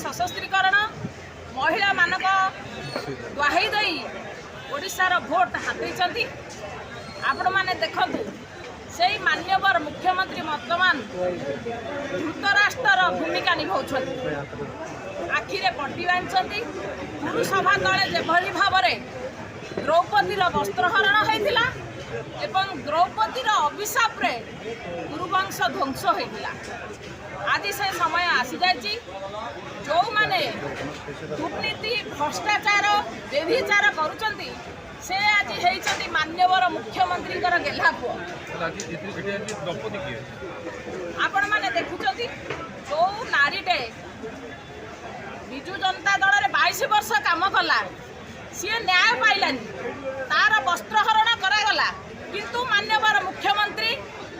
सशस्त्रीकरण महिला मानक दुहाई दे ओडिशार भोट हाथी आपण मैंने देखु से मान्यवर मुख्यमंत्री वर्तमान धृतराष्ट्र भूमिका निभाउछन आखिरे पट्टी बांधि पुरुषभा तले जेभली भाव द्रौपदीर वस्त्रहरण होता एवं द्रौपदीर अभिशाप रे गुरुवंश ध्वंस होता आज से समय आसी जाइए जो माने दुर्नीति भ्रष्टाचार व्यभिचार करुचंती से आज होती मान्यवर मुख्यमंत्री गेला पुओ आपण माने देखुचंती जो नारीटे विजु जनता दल रे 22 वर्ष काम कला सी न्याय पाइलानी तार वस्त्रहरण करागला किंतु मान्यवर मुख्यमंत्री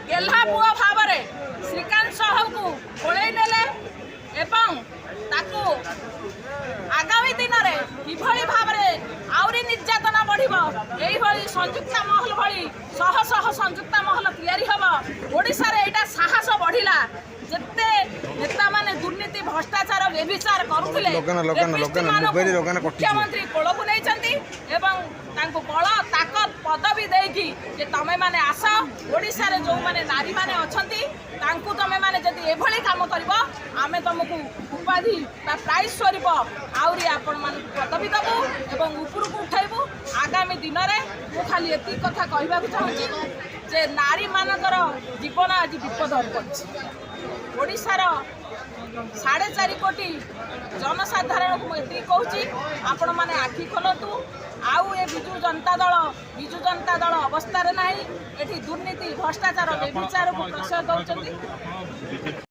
गेल्हा पुआ भाव में श्रीकांत साहू को कोड़े नेले एवं ताकू आगामी दिन में किभली भाव में आउरी निर्यातना बढ़िबो एही भली संयुक्ता महल भली शह शह संयुक्ता महल तैयारी हबो ओडिशा रे एटा साहस बढ़िला जेते नेता माने दुर्नीति भ्रष्टाचार व्यभिचार करुथिले मुख्यमंत्री कोलकु नहीं एवं तांको बल ताकत पदवी देकी जे तमे माने आस ओडिशा रे जो माने नारी माने अछंती तांको तमे माने जदी एभली काम करबो आमे तुमको उपाधि बा प्राइज स्वरूप आउरी आपण माने पदवी दबु एवं ऊपर को उठाइबु आगामी दिन रे मु खाली एती कथा कहबा चाहूची जे नारी मानकर जीवन आज विपद पड़छि ओडिशार 4.5 कोटी जनसाधारण को ये कहूँ आपण मैंने आखि खोलतु आउ ए विजु जनता दल अवस्था ना ये दुर्नीति भ्रष्टाचार व्यभिचार को प्रश्रय दौरान।